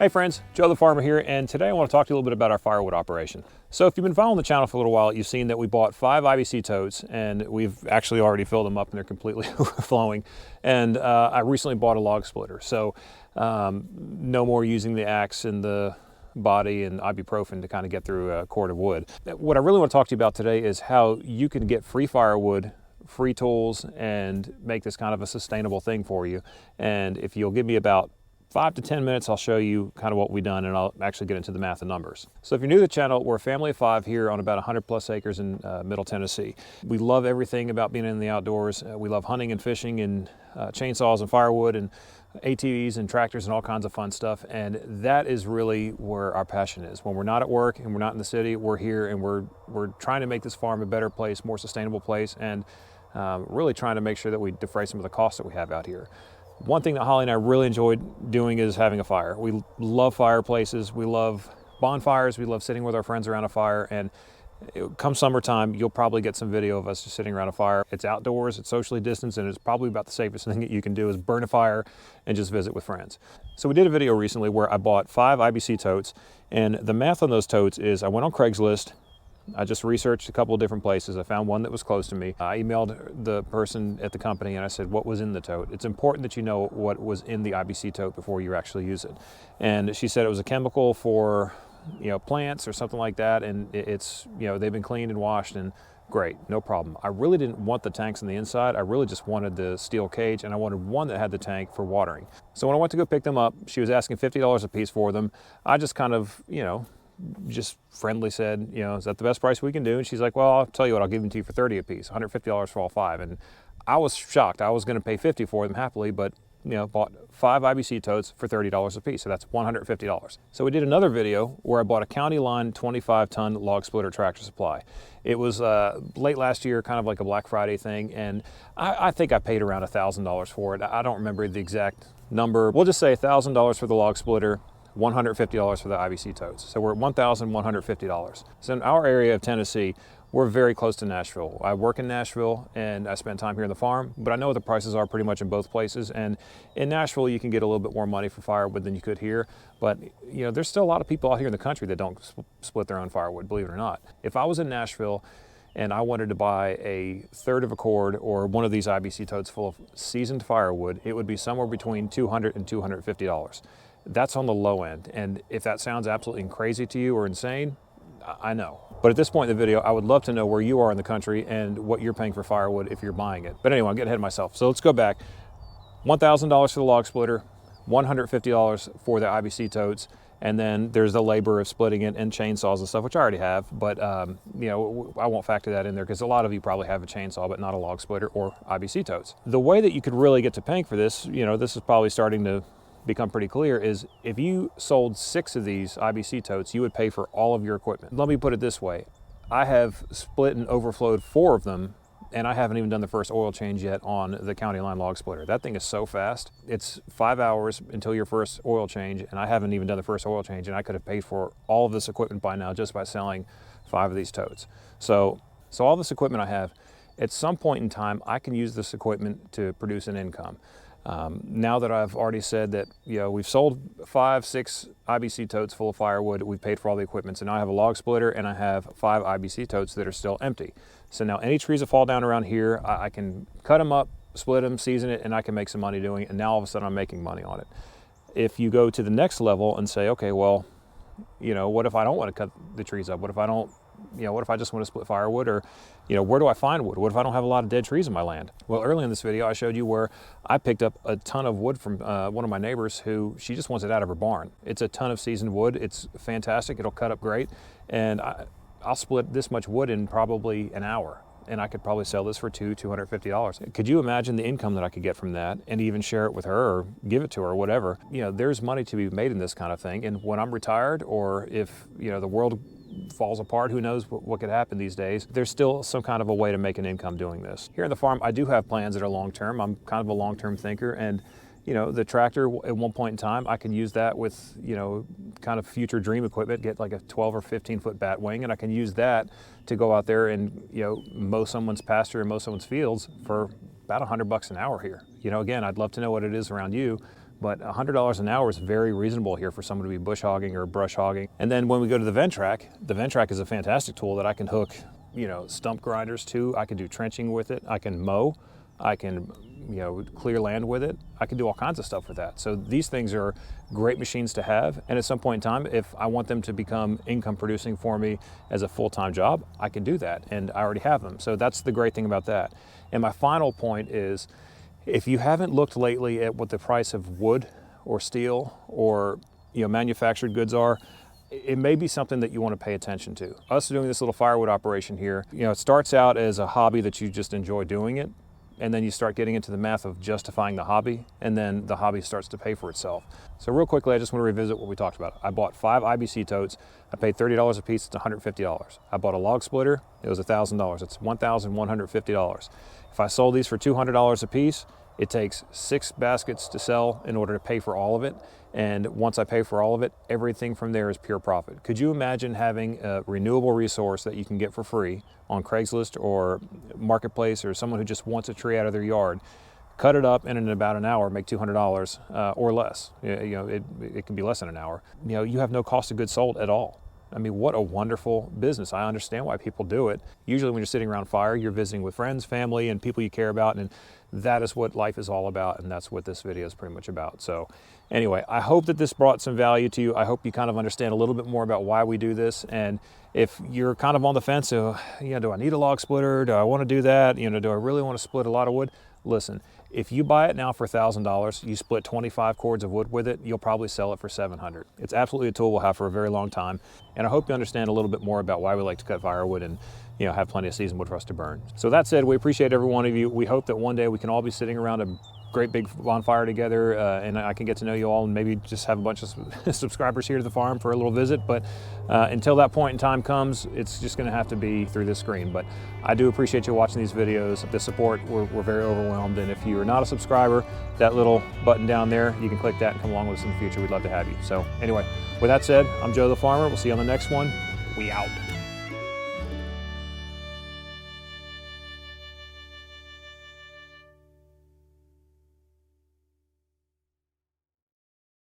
Hey friends, Joe the Farmer here, and today I want to talk to you a little bit about our firewood operation. So if you've been following the channel for a little while, you've seen that we bought 5 IBC totes, and we've actually already filled them up and they're completely overflowing. And I recently bought a log splitter, so no more using the axe and the body and ibuprofen to kind of get through a cord of wood. What I really want to talk to you about today is how you can get free firewood, free tools, and make this kind of a sustainable thing for you. And if you'll give me about 5 to 10 minutes, I'll show you kind of what we've done, and I'll actually get into the math and numbers. So if you're new to the channel, we're a family of 5 here on about 100 plus acres in Middle Tennessee. We love everything about being in the outdoors. We love hunting and fishing and chainsaws and firewood and ATVs and tractors and all kinds of fun stuff. And that is really where our passion is. When we're not at work and we're not in the city, we're here and we're trying to make this farm a better place, more sustainable place, and really trying to make sure that we defray some of the costs that we have out here. One thing that Holly and I really enjoyed doing is having a fire. We love fireplaces, we love bonfires, we love sitting with our friends around a fire, and come summertime, you'll probably get some video of us just sitting around a fire. It's outdoors, it's socially distanced, and it's probably about the safest thing that you can do is burn a fire and just visit with friends. So we did a video recently where I bought 5 IBC totes, and the math on those totes is I went on Craigslist, I just researched a couple of different places. I found one that was close to me. I emailed the person at the company and I said, what was in the tote? It's important that you know what was in the IBC tote before you actually use it. And she said it was a chemical for, plants or something like that. And it's, they've been cleaned and washed, and great, no problem. I really didn't want the tanks on the inside. I really just wanted the steel cage, and I wanted one that had the tank for watering. So when I went to go pick them up, she was asking $50 a piece for them. I just kind of, just friendly said, is that the best price we can do? And she's like, well, I'll tell you what, I'll give them to you for $30 a piece, $150 for all 5. And I was shocked. I was going to pay $50 for them happily, but bought 5 IBC totes for $30 a piece. So that's $150. So we did another video where I bought a County Line 25-ton log splitter tractor supply. It was late last year, kind of like a Black Friday thing. And I think I paid around $1,000 for it. I don't remember the exact number. We'll just say $1,000 for the log splitter, $150 for the IBC totes. So we're at $1,150. So in our area of Tennessee, we're very close to Nashville. I work in Nashville and I spend time here on the farm, but I know what the prices are pretty much in both places. And in Nashville, you can get a little bit more money for firewood than you could here. But there's still a lot of people out here in the country that don't split their own firewood, believe it or not. If I was in Nashville and I wanted to buy a third of a cord or one of these IBC totes full of seasoned firewood, it would be somewhere between $200 and $250. That's on the low end. And if that sounds absolutely crazy to you or insane, I know. But at this point in the video, I would love to know where you are in the country and what you're paying for firewood if you're buying it. But anyway, I'm getting ahead of myself. So let's go back. $1,000 for the log splitter, $150 for the IBC totes, and then there's the labor of splitting it and chainsaws and stuff, which I already have. But I won't factor that in there because a lot of you probably have a chainsaw, but not a log splitter or IBC totes. The way that you could really get to paying for this, this is probably starting to become pretty clear, is if you sold 6 of these IBC totes, you would pay for all of your equipment. Let me put it this way. I have split and overflowed 4 of them, and I haven't even done the first oil change yet on the County Line log splitter. That thing is so fast. It's 5 hours until your first oil change, and I haven't even done the first oil change, and I could have paid for all of this equipment by now just by selling 5 of these totes. So all this equipment I have, at some point in time, I can use this equipment to produce an income. Now that I've already said that, we've sold 5, 6 IBC totes full of firewood, we've paid for all the equipment. So now I have a log splitter and I have 5 IBC totes that are still empty. So now any trees that fall down around here, I can cut them up, split them, season it, and I can make some money doing it. And now all of a sudden I'm making money on it. If you go to the next level and say, okay, well, what if I don't want to cut the trees up? What if I don't, what if I just want to split firewood? Or, where do I find wood? What if I don't have a lot of dead trees in my land? Well, early in this video, I showed you where I picked up a ton of wood from one of my neighbors who, she just wants it out of her barn. It's a ton of seasoned wood. It's fantastic. It'll cut up great. And I'll split this much wood in probably an hour. And I could probably sell this for $250. Could you imagine the income that I could get from that and even share it with her or give it to her or whatever? There's money to be made in this kind of thing. And when I'm retired, or if, the world falls apart, who knows what could happen these days, there's still some kind of a way to make an income doing this. Here on the farm, I do have plans that are long-term. I'm kind of a long-term thinker, and the tractor at one point in time, I can use that with, kind of future dream equipment, get like a 12 or 15 foot bat wing, and I can use that to go out there and, mow someone's pasture and mow someone's fields for about $100 an hour here. Again, I'd love to know what it is around you, but $100 an hour is very reasonable here for someone to be bush hogging or brush hogging. And then when we go to the Ventrac is a fantastic tool that I can hook, you know, stump grinders to. I can do trenching with it. I can mow. I can, you know, clear land with it. I can do all kinds of stuff with that. So these things are great machines to have. And at some point in time, if I want them to become income producing for me as a full-time job, I can do that. And I already have them. So that's the great thing about that. And my final point is, if you haven't looked lately at what the price of wood or steel or, you know, manufactured goods are, it may be something that you want to pay attention to. Us doing this little firewood operation here, you know, it starts out as a hobby that you just enjoy doing it. And then you start getting into the math of justifying the hobby, and then the hobby starts to pay for itself. So real quickly, I just want to revisit what we talked about. I bought 5 IBC totes. I paid $30 a piece. It's $150. I bought a log splitter. It was $1,000. It's $1,150. If I sold these for $200 a piece, it takes 6 baskets to sell in order to pay for all of it. And once I pay for all of it, everything from there is pure profit. Could you imagine having a renewable resource that you can get for free on Craigslist or Marketplace, or someone who just wants a tree out of their yard, cut it up, and in about an hour make $200 or less? You know, it can be less than an hour. You know, you have no cost of goods sold at all. I mean, what a wonderful business. I understand why people do it. Usually when you're sitting around fire, you're visiting with friends, family, and people you care about, and that is what life is all about, and that's what this video is pretty much about. So anyway, I hope that this brought some value to you. I hope you kind of understand a little bit more about why we do this. And if you're kind of on the fence, so, you know, do I need a log splitter? Do I want to do that? You know, do I really want to split a lot of wood? Listen, if you buy it now for $1,000, you split 25 cords of wood with it, you'll probably sell it for $700. It's absolutely a tool we'll have for a very long time. And I hope you understand a little bit more about why we like to cut firewood and, you know, have plenty of seasoned wood for us to burn. So that said, we appreciate every one of you. We hope that one day we can all be sitting around a great big bonfire together, and I can get to know you all and maybe just have a bunch of subscribers here to the farm for a little visit. But until that point in time comes, it's just going to have to be through this screen. But I do appreciate you watching these videos. The support, we're very overwhelmed. And if you are not a subscriber, that little button down there, you can click that and come along with us in the future. We'd love to have you. So anyway, with that said, I'm Joe the Farmer. We'll see you on the next one. We out.